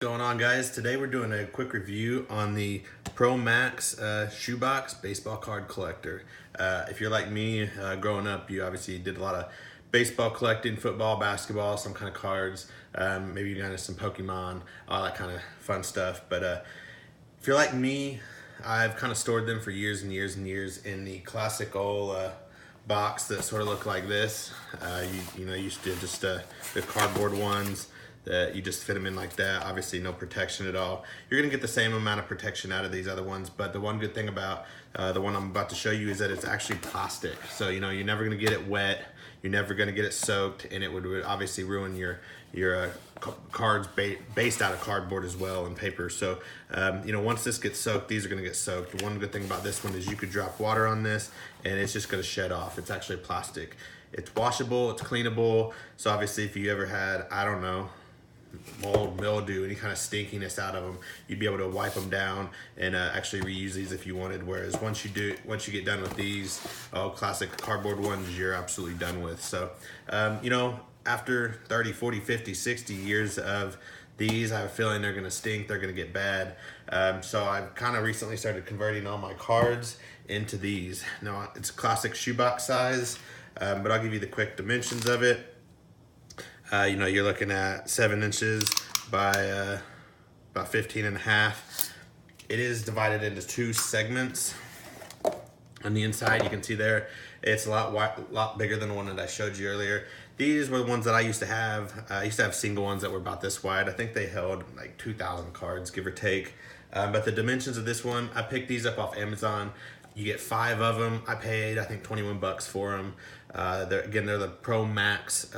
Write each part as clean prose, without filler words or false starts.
Going on, guys? Today we're doing a quick review on the Pro Max shoebox baseball card collector. If you're like me, growing up, you obviously did a lot of baseball collecting, football, basketball, some kind of cards, maybe you got some Pokemon, all that kind of fun stuff. But if you're like me, I've kind of stored them for years and years and years in the classic old box that sort of look like this. You used to just the cardboard ones that you just fit them in like that. Obviously no protection at all. You're gonna get the same amount of protection out of these other ones, but the one good thing about the one I'm about to show you is that it's actually plastic. So you're never gonna get it wet, you're never gonna get it soaked, and it would obviously ruin your cards based out of cardboard as well and paper. So once this gets soaked, these are gonna get soaked. One good thing about this one is you could drop water on this and it's just gonna shed off. It's actually plastic. It's washable, it's cleanable. So obviously if you ever had, I don't know, mold, mildew, any kind of stinkiness out of them, you'd be able to wipe them down and actually reuse these if you wanted. Whereas once you get done with these classic cardboard ones, you're absolutely done with. So after 30, 40, 50, 60 years of these, I have a feeling they're gonna stink, they're gonna get bad. So I've kind of recently started converting all my cards into these. Now it's classic shoebox size, but I'll give you the quick dimensions of it. You're looking at 7 inches by about 15 and a half. It is divided into 2 segments. On the inside, you can see there, it's a lot bigger than the one that I showed you earlier. These were the ones that I used to have. I used to have single ones that were about this wide. I think they held like 2,000 cards, give or take. But the dimensions of this one, I picked these up off Amazon. You get 5 of them. I paid, I think, 21 bucks for them. They're the Pro Max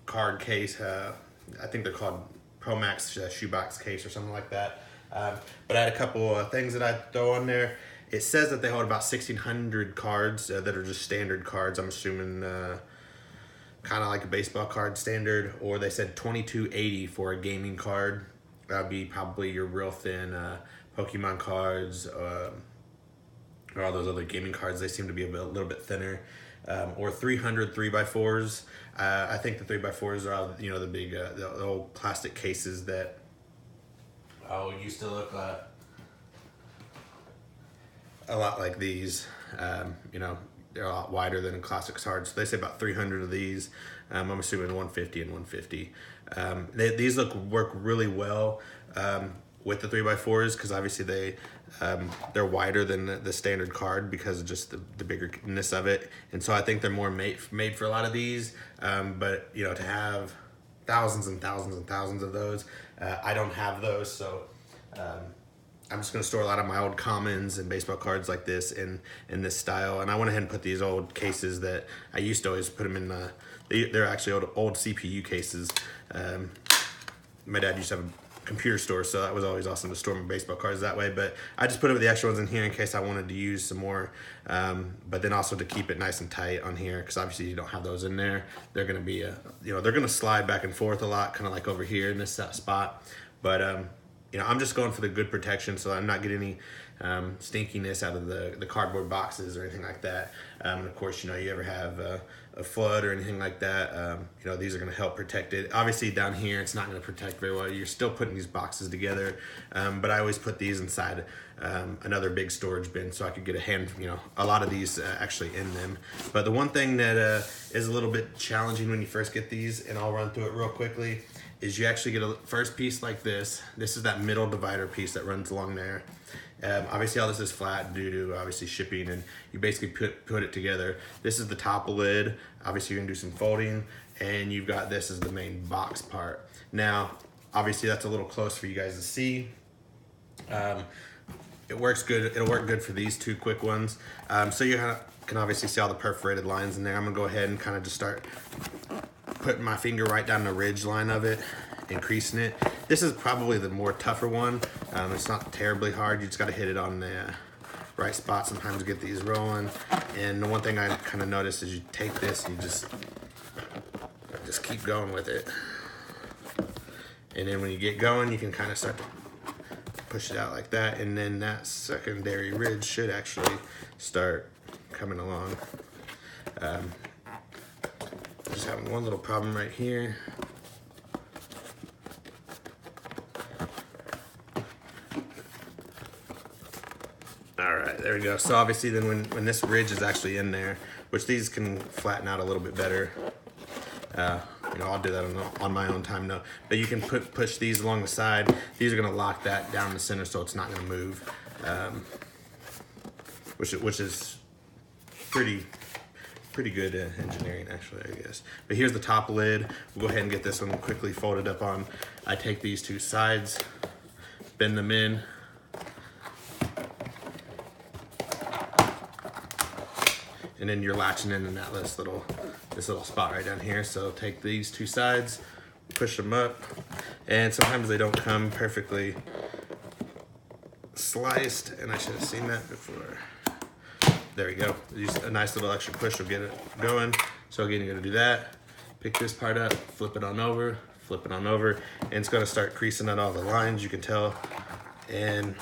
card case. I think they're called Pro Max shoebox case or something like that. But I had a couple things that I throw on there. It says that they hold about 1,600 cards that are just standard cards. I'm assuming kind of like a baseball card standard, or they said 2280 for a gaming card. That'd be probably your real thin Pokemon cards, or all those other gaming cards. They seem to be a little bit thinner. Or 300 3x4s. I think the 3x4s are the big the old plastic cases that used to look a lot like these. They're a lot wider than classic cards. So they say about 300 of these. I'm assuming 150 and 150. These work really well with the 3x4s, because obviously they're wider than the standard card because of just the biggerness of it. And so I think they're more made for a lot of these. But to have thousands and thousands and thousands of those, I don't have those. So I'm just gonna store a lot of my old commons and baseball cards like this in this style. And I went ahead and put these old cases that I used to always put them in. They're actually old CPU cases. My dad used to have a computer store, so that was always awesome to store my baseball cards that way. But I just put the extra ones in here in case I wanted to use some more, but then also to keep it nice and tight on here, because obviously you don't have those in there. They're gonna be they're gonna slide back and forth a lot, kind of like over here in this spot. But I'm just going for the good protection, so I'm not getting any stinkiness out of the cardboard boxes or anything like that. And of course, you ever have a flood or anything like that, these are going to help protect it. Obviously down here, it's not going to protect very well. You're still putting these boxes together, but I always put these inside another big storage bin so I could get a lot of these actually in them. But the one thing that is a little bit challenging when you first get these, and I'll run through it real quickly, is you actually get a first piece like this. This is that middle divider piece that runs along there. Obviously all this is flat due to obviously shipping, and you basically put it together. This is the top lid. Obviously you're gonna do some folding, and you've got this as the main box part. Now, obviously that's a little close for you guys to see. It works good. It'll work good for these 2 quick ones. So you can obviously see all the perforated lines in there. I'm gonna go ahead and kind of just start putting my finger right down the ridge line of it, increasing it. This is probably the more tougher one. It's not terribly hard. You just got to hit it on the right spot sometimes to get these rolling. And the one thing I kind of noticed is you take this and you just keep going with it. And then when you get going, you can kind of start to push it out like that. And then that secondary ridge should actually start coming along. Just having one little problem right here. right, there we go. So obviously then when this ridge is actually in there, which these can flatten out a little bit better, you know, I'll do that on my own time though. But you can push these along the side. These are gonna lock that down the center so it's not gonna move, which is pretty good engineering actually, I guess. But here's the top lid. We'll go ahead and get this one quickly folded up on. I take these two sides, bend them in, and then you're latching in that this little spot right down here. So take these two sides, push them up, and sometimes they don't come perfectly sliced, and I should have seen that before. There we go. Use a nice little extra push will get it going. So again, you're gonna do that. Pick this part up, flip it on over, and it's gonna start creasing at all the lines, you can tell, and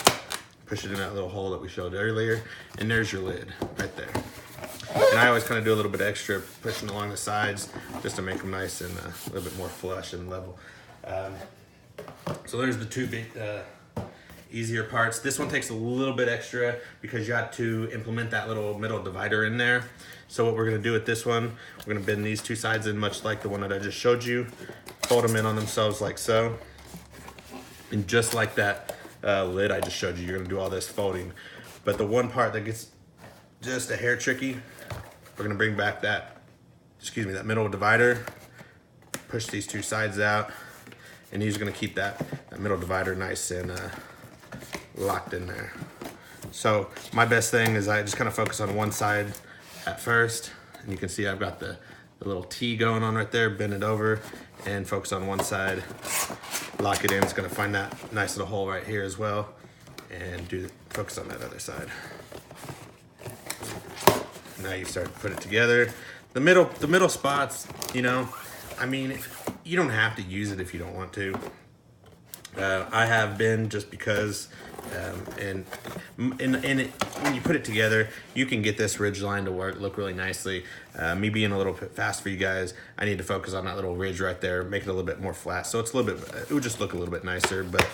push it in that little hole that we showed earlier. And there's your lid right there. And I always kind of do a little bit extra pushing along the sides just to make them nice and a little bit more flush and level. So there's the two big easier parts. This one takes a little bit extra because you got to implement that little middle divider in there. So what we're gonna do with this one, we're gonna bend these two sides in much like the one that I just showed you, fold them in on themselves like so. And just like that lid I just showed you, you're gonna do all this folding. But the one part that gets just a hair tricky, we're gonna bring back that middle divider, push these two sides out, and you're gonna keep that middle divider nice and locked in there. So my best thing is I just kind of focus on one side at first, and you can see I've got the little T going on right there, bend it over, and focus on one side, lock it in. It's gonna find that nice little hole right here as well, and focus on that other side. Now you start to put it together. The middle spots, you know, I mean, you don't have to use it if you don't want to. I have been just because, and when you put it together, you can get this ridge line to look really nicely. Me being a little bit fast for you guys, I need to focus on that little ridge right there, make it a little bit more flat. So it's a little bit, it would just look a little bit nicer, but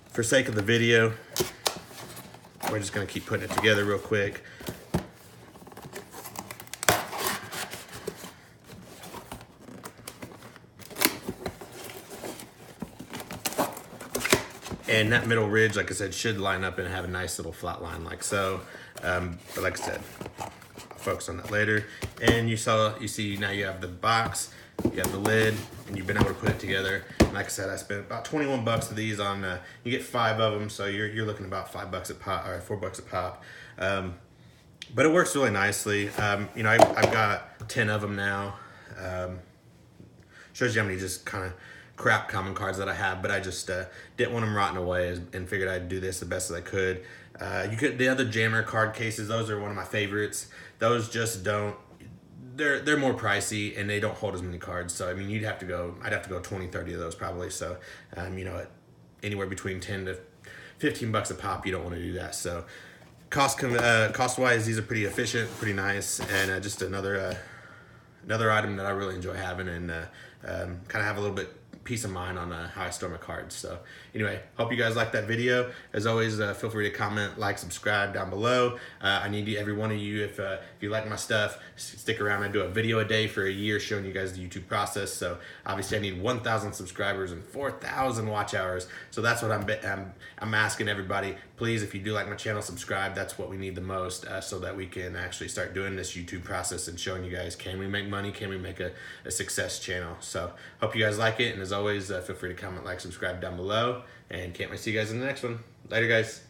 for sake of the video, we're just gonna keep putting it together real quick. And that middle ridge, like I said, should line up and have a nice little flat line like so. But like I said, I'll focus on that later. And you see now you have the box, you have the lid, and you've been able to put it together. And like I said, I spent about 21 bucks of these on, you get 5 of them, so you're looking about $5 a pop, or $4 a pop. But it works really nicely. You know, I've got 10 of them now. Shows you how many just kind of crap common cards that I have, but I just didn't want them rotting away and figured I'd do this the best as I could. The other jammer card cases, those are one of my favorites. Those just don't, they're more pricey and they don't hold as many cards. So I mean, I'd have to go 20, 30 of those probably. So you know, anywhere between 10 to 15 bucks a pop, you don't want to do that. So cost wise, these are pretty efficient, pretty nice, and just another item that I really enjoy having, and kind of have a little bit peace of mind on how I store my cards. So anyway, hope you guys liked that video. As always, feel free to comment, like, subscribe down below. I need every one of you, if you like my stuff, stick around. I do a video a day for a year showing you guys the YouTube process. So obviously I need 1,000 subscribers and 4,000 watch hours. So that's what I'm asking everybody. Please, if you do like my channel, subscribe. That's what we need the most, so that we can actually start doing this YouTube process and showing you guys, can we make money? Can we make a success channel? So hope you guys like it. And as always, feel free to comment, like, subscribe down below, and can't wait to see you guys in the next one. Later, guys.